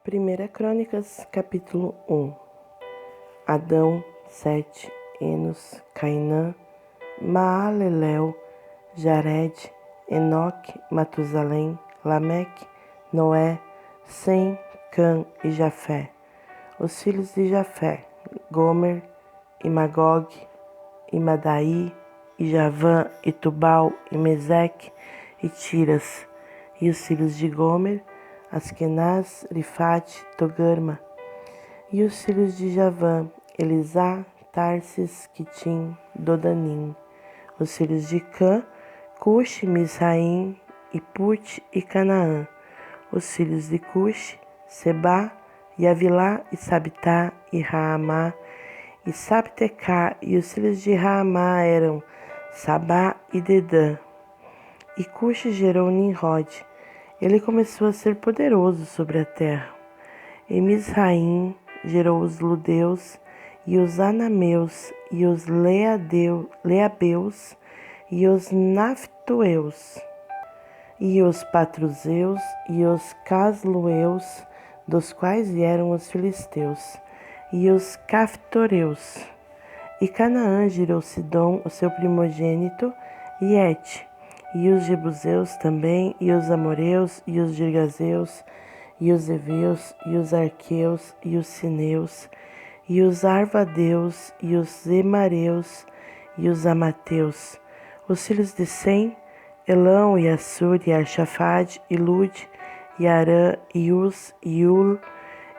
1 Crônicas, capítulo 1. Adão, Sete, Enos, Cainã, Maalalel, Jared, Enoque, Matusalém, Lameque, Noé, Sem, Cã e Jafé. Os filhos de Jafé: Gomer, e Magog, e Madaí, e Javã, e Tubal, e Meseque, e Tiras. E os filhos de Gomer: Askenaz, Rifate, Togarma. E os filhos de Javã: Elisá, Tarsis, Quitim, Dodanim. Os filhos de Cã: Cuxi, Misraim, e Put e Canaã. Os filhos de Cuxi: Sebá, e Avilá, e Sabitá, e Raamá, e Sabtecá. E os filhos de Raamá eram Sabá e Dedã. E Cuxi gerou Nimrod. Ele começou a ser poderoso sobre a terra. E Misraim gerou os Ludeus, e os Anameus, e os Leabeus, e os Naftueus, e os Patruzeus, e os Caslueus, dos quais vieram os filisteus, e os Caftoreus. E Canaã gerou Sidom, o seu primogênito, e Et, e os Jebuseus também, e os Amoreus, e os Girgazeus, e os Eveus, e os Arqueus, e os Sineus, e os Arvadeus, e os Emareus, e os Amateus. Os filhos de Sem: Elão, e Assur, e Arxafade, e Lude, e Arã, e Uz, e Ul,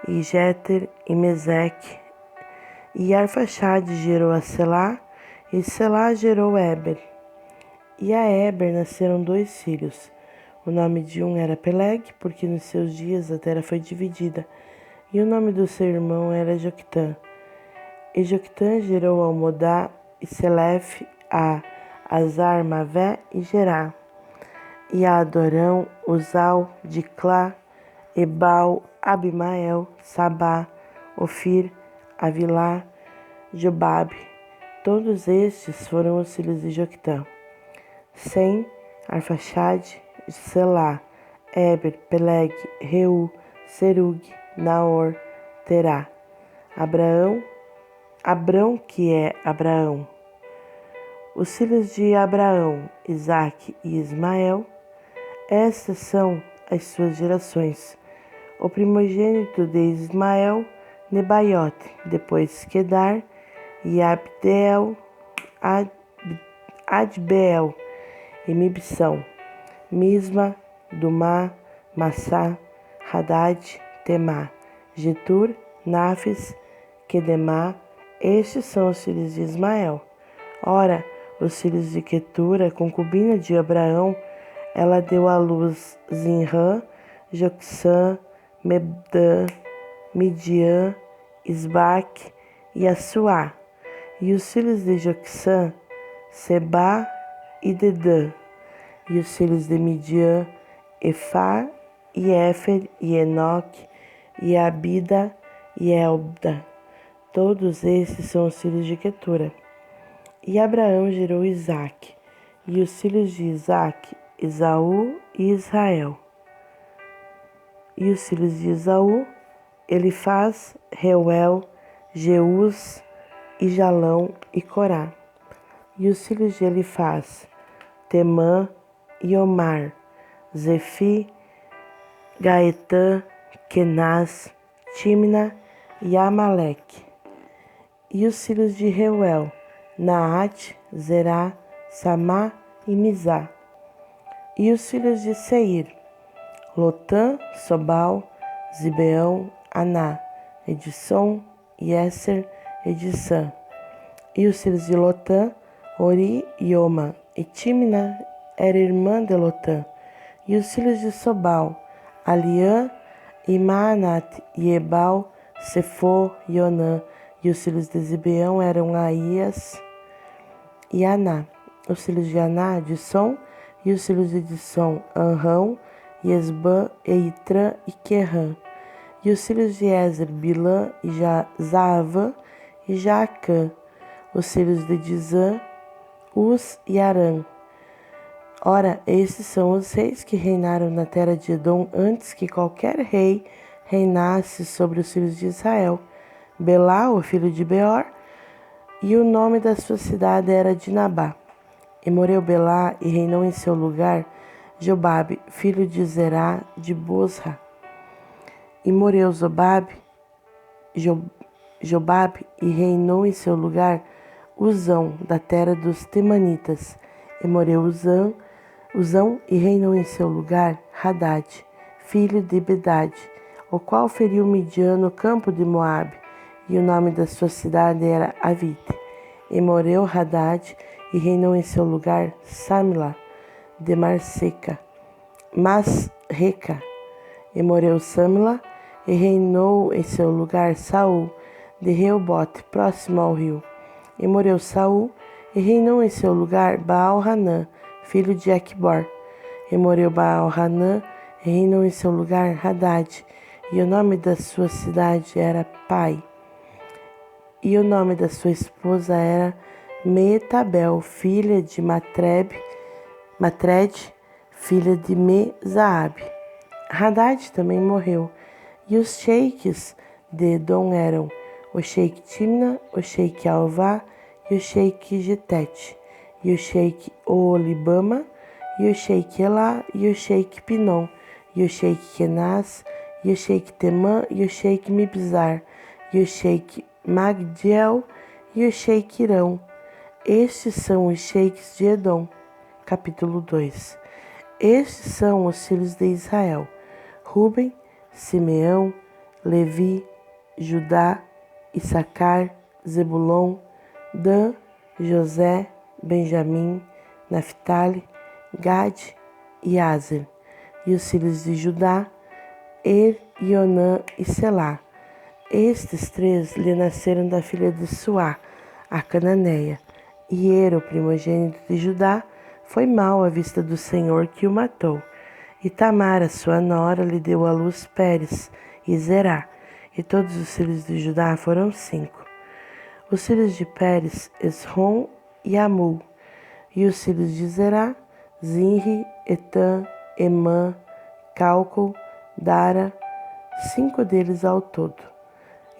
e Jeter, e Meseque. E Arfaxade gerou a Selá, e Selá gerou Éber. E a Éber nasceram 2 filhos. O nome de um era Peleg, porque nos seus dias a terra foi dividida, e o nome do seu irmão era Joctã. E Joctã gerou Almodá, e Selef, a Azar, Mavé e Gerá. E a Adorão, Uzal, Diclá, Ebal, Abimael, Sabá, Ofir, Avilá, Jobabe. Todos estes foram os filhos de Joctã. Sem, Arfaxade, Selá, Éber, Peleg, Reu, Serug, Naor, Terá. Abrão, que é Abraão. Os filhos de Abraão: Isaque e Ismael. Estas são as suas gerações. O primogênito de Ismael: Nebaiote, depois Quedar, e Abdeel, Adbeel, e Mibsão, Misma, Dumá, Massá, Hadad, Temá, Getur, Nafis, Quedemá. Estes são os filhos de Ismael. Ora, os filhos de Quetura, concubina de Abraão, ela deu à luz Zinrã, Jocsã, Mebdã, Midian, Isbaque e Assuá. E os filhos de Jocsã: Sebá e Dedã. E os filhos de Midian: Efá e Éfer e Enoque e Abida e Elda. Todos esses são os filhos de Quetura. E Abraão gerou Isaque. E os filhos de Isaque: Esaú e Israel. E os filhos de Esaú: Elifaz, Reuel, Jeus e Jalão e Corá. E os filhos de Elifaz: Temã e Omar, Zefi, Gaetã, Kenaz, Timna e Amaleque. E os filhos de Reuel: Naate, Zerá, Samá e Mizá. E os filhos de Seir: Lotã, Sobal, Zibeão, Aná, Edisson, Yeser, Edissã. E os filhos de Lotã: Ori e Oma. E Timna era irmã de Lotã. E os filhos de Sobal: Aliã e Maanate, e Ebal, Sefo e Onã. E os filhos de Zibeão eram Aías e Aná. Os filhos de Aná: Dissom. E os filhos de Dissom: Anrão, e Esbã, e Itrã e Querrã. E os filhos de Ezer: Bilã, e Zaavã e Jaacã. Os filhos de Dizã: Uz e Arã. Ora, esses são os reis que reinaram na terra de Edom antes que qualquer rei reinasse sobre os filhos de Israel. Belá, o filho de Beor, e o nome da sua cidade era Dinabá. E morreu Belá e reinou em seu lugar Jobabe, filho de Zerá de Bosra. E morreu Jobabe e reinou em seu lugar Uzão, da terra dos Temanitas. E morreu Uzão e reinou em seu lugar Hadad, filho de Bedade, o qual feriu Midian no campo de Moabe, e o nome da sua cidade era Avite. E morreu Hadad e reinou em seu lugar Samla de Masreca. E morreu Samla e reinou em seu lugar Saul de Reobote, próximo ao rio. E morreu Saul e reinou em seu lugar Baal-Hanã, filho de Aqubor. E morreu Baal-Hanã e reinou em seu lugar Hadad, e o nome da sua cidade era Pai. E o nome da sua esposa era Meetabel, filha de Matred, filha de Mezaabe. Hadad também morreu, e os sheiks de Edom eram o sheik Timna, o sheik Alvá, e o sheik Getete, e o sheik Olibama, e o sheik Elá, e o sheik Pinom, e o sheik Kenaz, e o sheik Temã, e o sheik Mibzar, e o sheik Magdiel, e o sheik Irão. Estes são os sheiks de Edom. Capítulo 2. Estes são os filhos de Israel: Ruben, Simeão, Levi, Judá, Issacar, Zebulon, Dan, José, Benjamim, Naphtali, Gade e Aser. E os filhos de Judá: Ionã e Selá. Estes três lhe nasceram da filha de Suá, a cananeia. E o primogênito de Judá, foi mau à vista do Senhor, que o matou. E Tamar, a sua nora, lhe deu à luz Pérez e Zerá. E todos os filhos de Judá foram 5. Os filhos de Pérez, Esrom e Amul. E os filhos de Zerá, Zinri, Etã, Emã, Cálcol, Dara, 5 deles ao todo.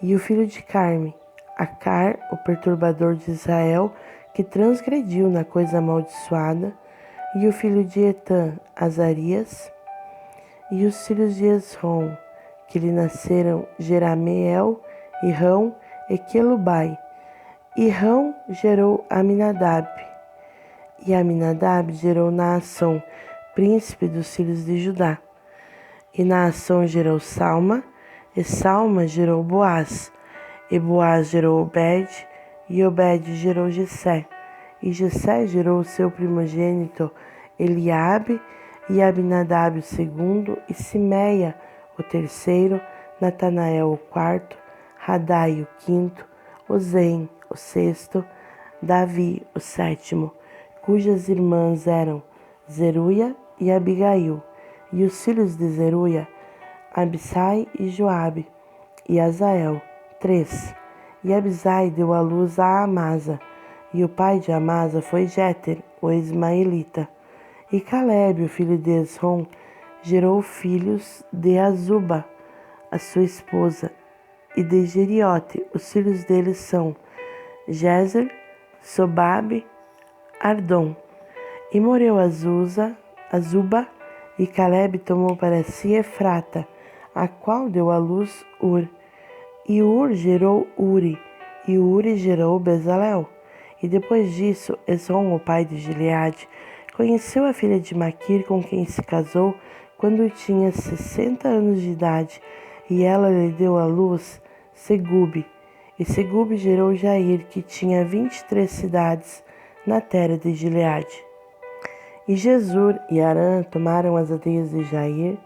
E o filho de Carme, Acar, o perturbador de Israel, que transgrediu na coisa amaldiçoada. E o filho de Etã, Azarias. E os filhos de Esrom, que lhe nasceram, Jerameel, Irão e Quelubai. Irão gerou Aminadab. E Aminadab gerou Naasson, príncipe dos filhos de Judá. E Naasson gerou Salma, e Salma gerou Boaz. E Boaz gerou Obed, e Obed gerou Jessé. E Jessé gerou o seu primogênito Eliabe, e Abinadab o segundo, e Simeia o terceiro, Natanael o quarto, Radai o quinto, Ozem o sexto, Davi o sétimo, cujas irmãs eram Zeruia e Abigail. E os filhos de Zeruia, Abissai e Joabe, e Azael, 3. E Abissai deu à luz a Amasa, e o pai de Amasa foi Jéter, o ismaelita. E Calebe, o filho de Esrom, gerou filhos de Azuba, a sua esposa, e de Jeriote. Os filhos deles são Jezer, Sobabe, Ardom. E morreu Azuba, e Calebe tomou para si Efrata, a qual deu à luz Ur. E Ur gerou Uri, e Uri gerou Bezalel. E depois disso, Esrom, o pai de Gileade, conheceu a filha de Maquir, com quem se casou quando tinha 60 anos de idade, e ela lhe deu à luz Segube. E Segube gerou Jair, que tinha 23 cidades na terra de Gileade. E Jesur e Arã tomaram as aldeias de Jair,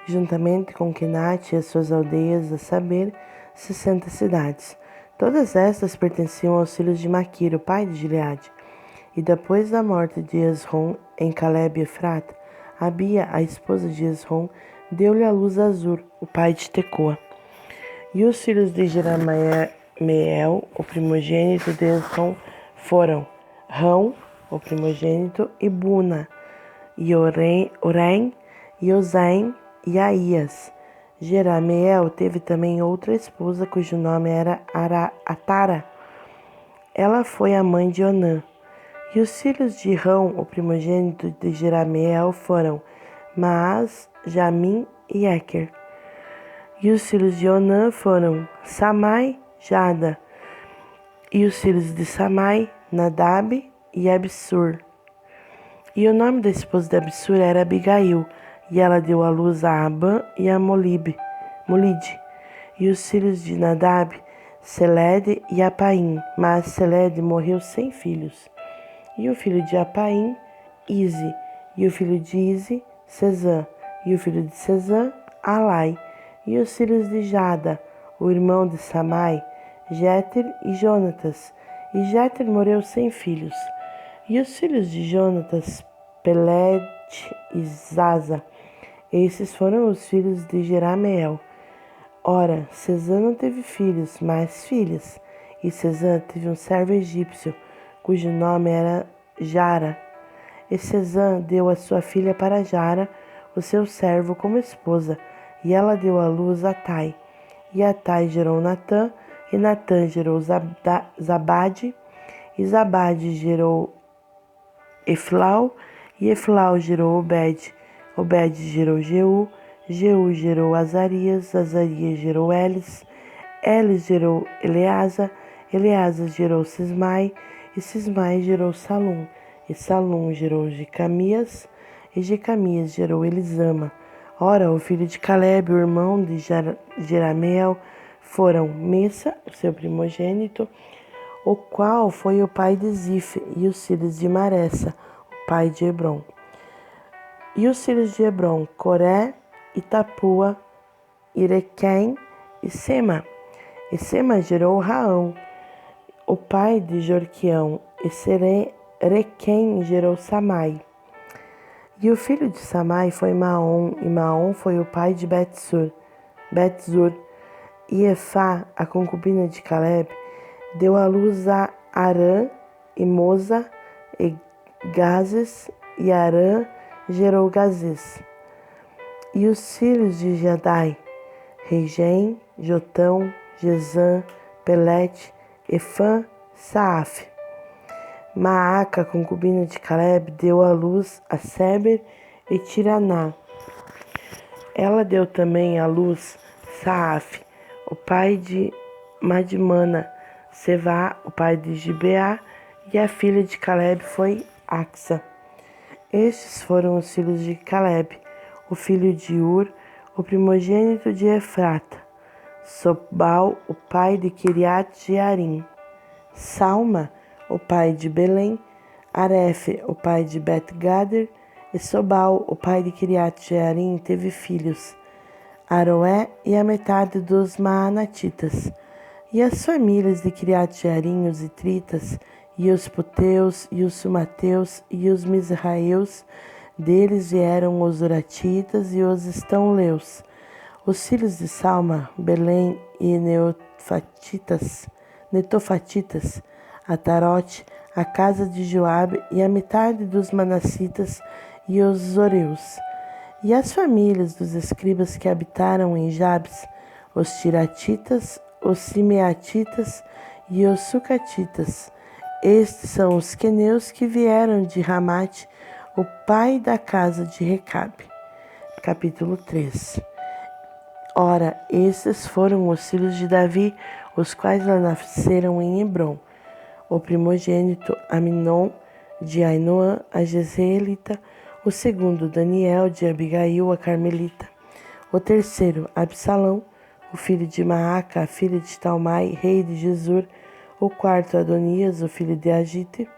juntamente com Quenate e as suas aldeias, a saber, 60 cidades. Todas estas pertenciam aos filhos de Maquir, o pai de Gileade. E depois da morte de Esrom em Calebe e Efrata, Abia, a esposa de Esrom, deu-lhe à luz Azur, o pai de Tecoa. E os filhos de Jerameel, o primogênito de Esrom, foram Rão, o primogênito, e Buna, e Orém, e Ozaim, e Aías. Jerameel teve também outra esposa, cujo nome era Atara. Ela foi a mãe de Onã. E os filhos de Rão, o primogênito de Jerameel, foram Maas, Jamim e Eker. E os filhos de Onã foram Samai, Jada. E os filhos de Samai, Nadab e Absur. E o nome da esposa de Absur era Abigail, e ela deu à luz a Abã e a Molide. E os filhos de Nadab, Selede e Apaim, mas Selede morreu sem filhos. E o filho de Apaim, Ize, e o filho de Ize, Sezã, e o filho de Sezã, Alai. E os filhos de Jada, o irmão de Samai, Jéter e Jonatas. E Jéter morreu sem filhos. E os filhos de Jonatas, Peled e Zaza. Esses foram os filhos de Jerameel. Ora, Sezã não teve filhos, mas filhas. E Sezã teve um servo egípcio, cujo nome era Jara. E Sezã deu a sua filha para Jara, o seu servo, como esposa, e ela deu à luz a Tai. E a Tai gerou Natã, e Natã gerou Zabade, e Zabade gerou Eflau, e Eflau gerou Obed. Obed gerou Jeú, Jeú gerou Azarias, Azarias gerou Elis, Elis gerou Eleasa, Eleasa gerou Sismai, e Sismai gerou Salum, e Salum gerou Jecamias, e Jecamias gerou Elisama. Ora, o filho de Caleb, o irmão de Jerameel, foram Messa, seu primogênito, o qual foi o pai de Zif, e os filhos de Maressa, o pai de Hebron. E os filhos de Hebron, Coré, Itapua, Irequém e Sema. E Sema gerou Raão, o pai de Jorquião, e Requém gerou Samai. E o filho de Samai foi Maom, e Maom foi o pai de Betzur. E Efá, a concubina de Caleb, deu à luz a Arã e Moza e Gazes, e Arã gerou Gazes. E os filhos de Jadai, Regem, Jotão, Jezã, Pelete, Efã, Saaf. Maaca, concubina de Caleb, deu à luz a Seber e Tiraná. Ela deu também à luz Saaf, o pai de Madmana, Sevá, o pai de Gibeá, e a filha de Caleb foi Axa. Estes foram os filhos de Caleb, o filho de Ur, o primogênito de Efrata, Sobal, o pai de Kiriat Jearim, Salma, o pai de Belém, Arefe, o pai de Bet-Gader, e Sobal, o pai de Kiriat Jearim, teve filhos, Aroé e a metade dos Maanatitas. E as famílias de Kiriat Jearim, os Itritas, e os Puteus, e os Sumateus, e os Misraeus, deles vieram os Uratitas e os Estãoleus. Os filhos de Salma, Belém e Netofatitas, Atarote, a casa de Joabe e a metade dos Manassitas e os Zoreus. E as famílias dos escribas que habitaram em Jabes, os Tiratitas, os Simeatitas e os Sucatitas. Estes são os queneus que vieram de Ramate, o pai da casa de Recabe. Capítulo 3. Ora, estes foram os filhos de Davi, os quais lá nasceram em Hebron. O primogênito Aminon, de Ainoã, a Jezreelita. O segundo Daniel, de Abigail, a Carmelita. O terceiro Absalão, o filho de Maaca, a filha de Talmai, rei de Jesur. O quarto Adonias, o filho de Agite.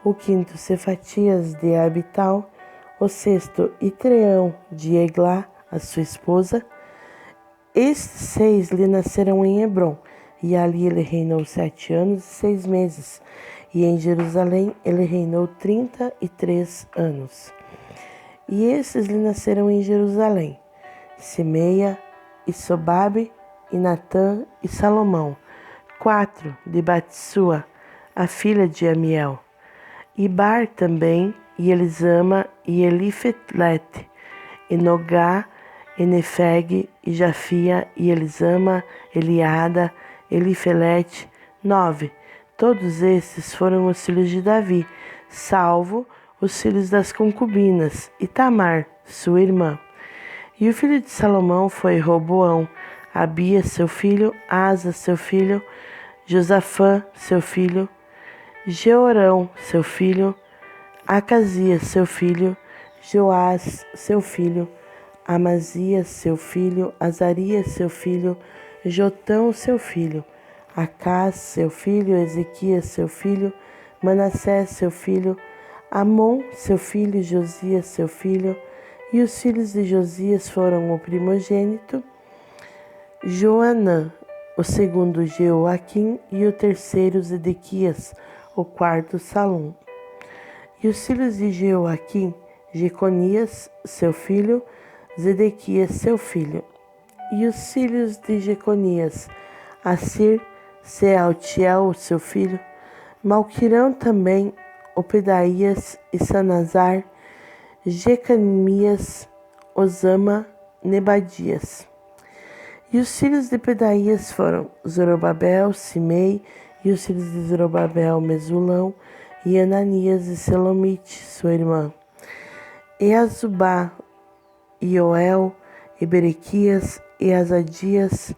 O quinto Cefatias, de Abital. O sexto Itreão, de Eglá, a sua esposa. Estes 6 lhe nasceram em Hebron, e ali ele reinou 7 anos e 6 meses, e em Jerusalém ele reinou 33 anos. E estes lhe nasceram em Jerusalém, Simeia, e Sobabe, e Natã, e Salomão, 4 de Batsua, a filha de Amiel, e Bar também, e Elisama, e Elifelete, e Nogá, e Nefeg, e Jafia, e Elisama, Eliada, Elifelete, 9. Todos estes foram os filhos de Davi, salvo os filhos das concubinas, e Tamar, sua irmã. E o filho de Salomão foi Roboão, Abias, seu filho, Asa, seu filho, Josafã, seu filho, Jeorão, seu filho, Acasias, seu filho, Joás, seu filho, Amazias, seu filho, Azarias, seu filho, Jotão, seu filho, Acás, seu filho, Ezequias, seu filho, Manassés, seu filho, Amon, seu filho, Josias, seu filho. E os filhos de Josias foram o primogênito, Joanã, o segundo Jeoaquim, e o terceiro Zedequias, o quarto Salom. E os filhos de Jeoaquim, Jeconias, seu filho, Zedequias, seu filho. E os filhos de Jeconias, Assir, Sealtiel, seu filho, Malquirão também, Opedaías e Sanazar, Jecamias, Osama, Nebadias. E os filhos de Pedaías foram Zorobabel, Simei, e os filhos de Zorobabel, Mesulão, e Ananias e Selomite, sua irmã. E Azubá, e Joel, e Berequias, e Azadias,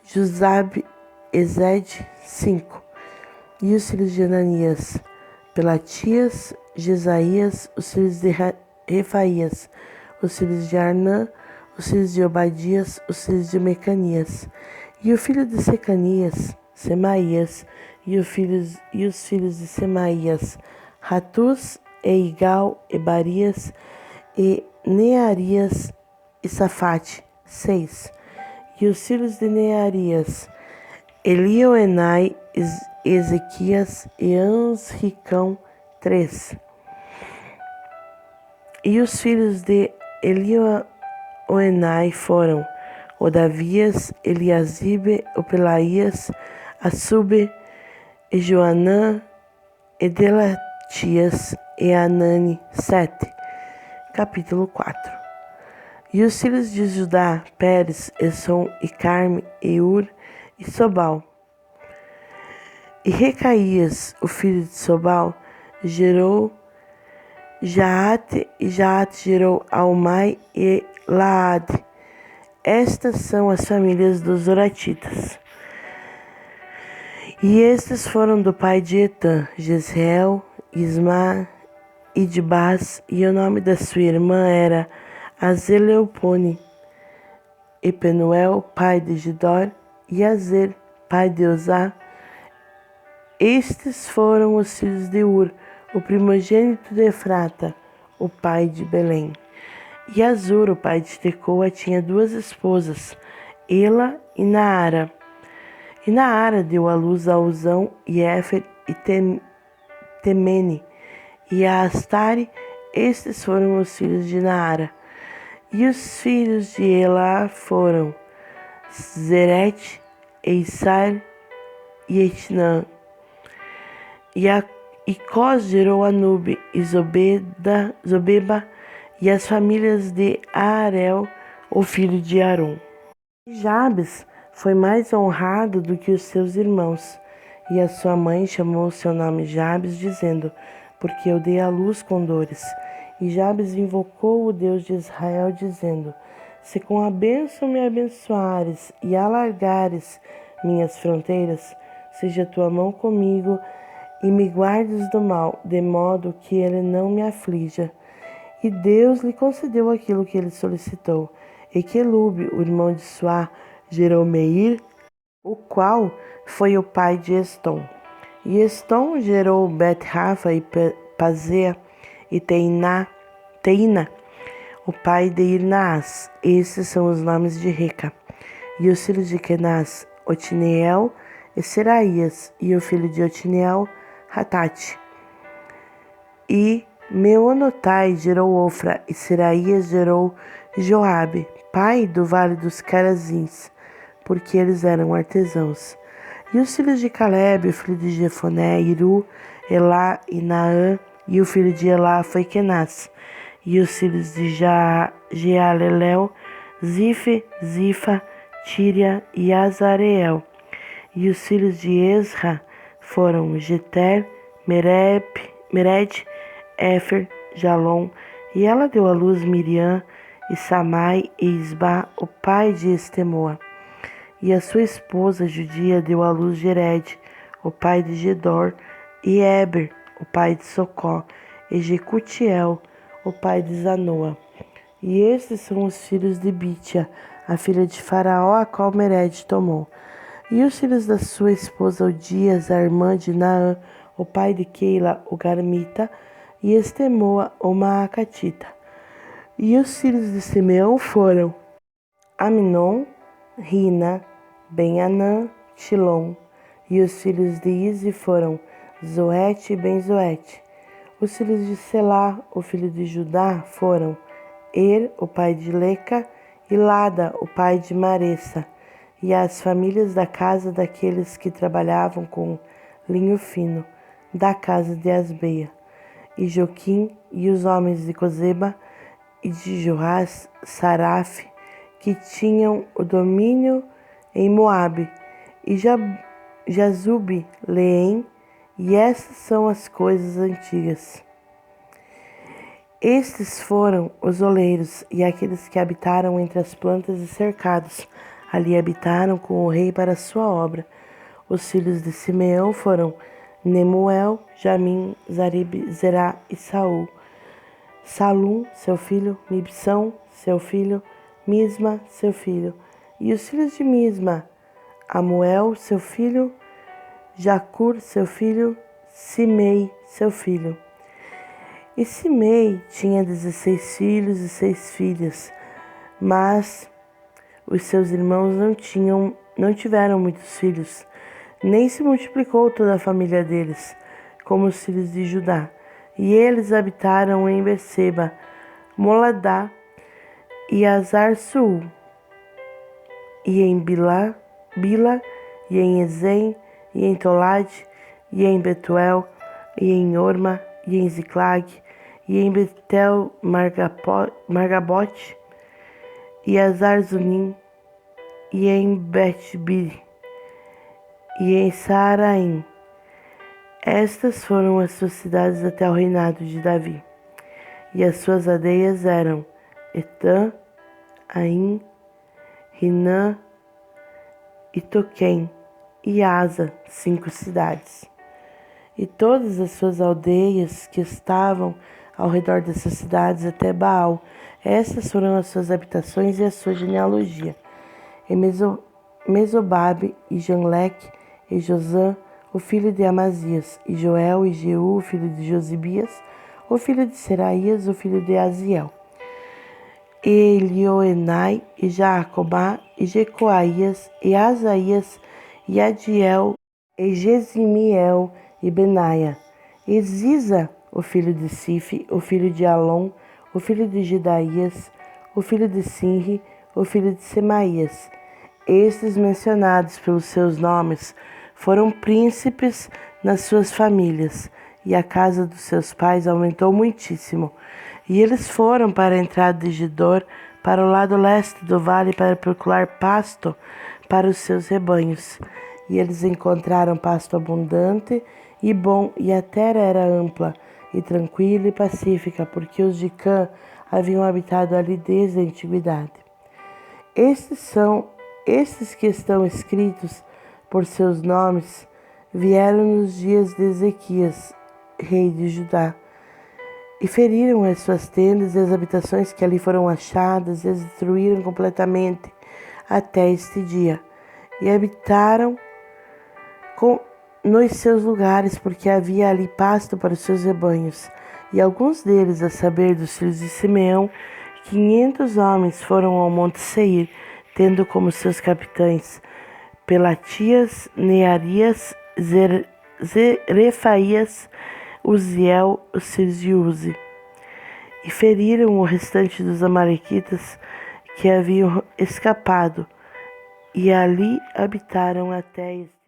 Jusab, Ezed, 5. E os filhos de Ananias, Pelatias, Jesaías, os filhos de Refaías, os filhos de Arnã, os filhos de Obadias, os filhos de Mecanias. E o filho de Secanias, Semaías, e os filhos de Semaías, Ratus, e Igal, e Barias, e Nearias, e Safate, 6. E os filhos de Nearias, Elioenai, Ezequias e Ansricão, 3. E os filhos de Elioenai foram Odavias, Eliasibe, Opelaías, Assube, e Joanã, e Delatias, e Anani, 7. Capítulo 4. E os filhos de Judá, Pérez, Essom, e Carme, e Ur, e Sobal. E Recaías, o filho de Sobal, gerou Jaate, e Jaate gerou Almai e Laade. Estas são as famílias dos Zoratitas. E estes foram do pai de Etã, Jezreel, Isma, Idbaz, e o nome da sua irmã era Azeleopone. E Penuel, pai de Gidor, e Azer, pai de Uzá. Estes foram os filhos de Ur, o primogênito de Efrata, o pai de Belém. E Azur, o pai de Tecoa, tinha 2 esposas, Ela e Naara. E Naara deu à luz a Uzão, e Éfer, e Temene, e a Astare. Estes foram os filhos de Naara. E os filhos de Elá foram Zerete, Eissar e Etnã. E Cós gerou Anube e Zobeba, e as famílias de Aarel, o filho de Arom. E Jabes foi mais honrado do que os seus irmãos, e a sua mãe chamou seu nome Jabes, dizendo: porque eu dei à luz com dores. E Jabes invocou o Deus de Israel, dizendo: se com a bênção me abençoares e alargares minhas fronteiras, seja tua mão comigo e me guardes do mal, de modo que ele não me aflija. E Deus lhe concedeu aquilo que ele solicitou. E Quelube, o irmão de Suá, gerou Meir, o qual foi o pai de Estom. E Estom gerou Bet-Rafa e Pazea e Teina, o pai de Irnaás. Esses são os nomes de Reca. E os filhos de Kenaz, Otiniel e Seraías, e o filho de Otiniel, Hatate. E Meonotai gerou Ofra, e Seraías gerou Joabe, pai do vale dos Carazins, porque eles eram artesãos. E os filhos de Calebe, o filho de Jefoné, Iru, Elá e Naã, e o filho de Elá foi Kenaz. E os filhos de Jealelel, Zife, Zifa, Tíria e Azareel. E os filhos de Ezra foram Jeter, Mered, Éfer, Jalom. E ela deu à luz Miriam e Samai e Isba, o pai de Estemoa. E a sua esposa judia deu à luz Jered, o pai de Gedor, e Eber, o pai de Socó, e Jecutiel, o pai de Zanoa. E estes são os filhos de Bitia, a filha de Faraó, a qual Mered tomou. E os filhos da sua esposa Odias, a irmã de Naã, o pai de Keila, o Garmita, e Estemoa, o Maacatita. E os filhos de Simeão foram Aminon, Rina, Ben-Anã, Tilom. E os filhos de Ize foram Zoete e Ben-Zoete. Os filhos de Selá, o filho de Judá, foram o pai de Leca, e Lada, o pai de Maressa. E as famílias da casa daqueles que trabalhavam com linho fino, da casa de Asbeia. E Joquim, e os homens de Cozeba, e de Joás, Saraf, que tinham o domínio em Moabe, e Jazube, Leém, e essas são as coisas antigas. Estes foram os oleiros e aqueles que habitaram entre as plantas e cercados. Ali habitaram com o rei para a sua obra. Os filhos de Simeão foram Nemuel, Jamim, Zarib, Zerá e Saul. Salum, seu filho, Mibsão, seu filho, Misma, seu filho. E os filhos de Misma, Amuel, seu filho, Jacur, seu filho, Simei, seu filho. E Simei tinha 16 filhos e 6 filhas, mas os seus irmãos não tiveram muitos filhos, nem se multiplicou toda a família deles, como os filhos de Judá. E eles habitaram em Beceba, Moladá e Azar-Suul, e em Bila, e em Ezem, e em Tolade, e em Betuel, e em Orma, e em Ziclag, e em Betel Margabote, e Azar-Zunim, e em Bet-Bir, e em Saaraim. Estas foram as suas cidades até o reinado de Davi. E as suas aldeias eram Etã, Aim, Rinã, e Toquém, e Asa, 5 cidades. E todas as suas aldeias que estavam ao redor dessas cidades até Baal. Essas foram as suas habitações e a sua genealogia. E Mesobabe, e Janleque, e Josã, o filho de Amazias, e Joel, e Jeú, o filho de Josibias, o filho de Seraías, o filho de Aziel. E Elioenai, e Jacobá, e Jecoaías, e Asaías, e Adiel, e Gesimiel, e Benaia. E Ziza, o filho de Sife, o filho de Alom, o filho de Gedaías, o filho de Sinri, o filho de Semaías. Estes mencionados pelos seus nomes foram príncipes nas suas famílias, e a casa dos seus pais aumentou muitíssimo. E eles foram para a entrada de Gedor, para o lado leste do vale, para procurar pasto para os seus rebanhos. E eles encontraram pasto abundante e bom, e a terra era ampla, e tranquila e pacífica, porque os de Cã haviam habitado ali desde a antiguidade. Estes que estão escritos por seus nomes vieram nos dias de Ezequias, rei de Judá, e feriram as suas tendas e as habitações que ali foram achadas, e as destruíram completamente até este dia, e habitaram nos seus lugares, porque havia ali pasto para os seus rebanhos. E alguns deles, a saber, dos filhos de Simeão, 500 homens foram ao monte Seir, tendo como seus capitães Pelatias, Nearias, Refaías, Uziel, os filhos de Uzi. E feriram o restante dos amalequitas que haviam escapado, e ali habitaram até este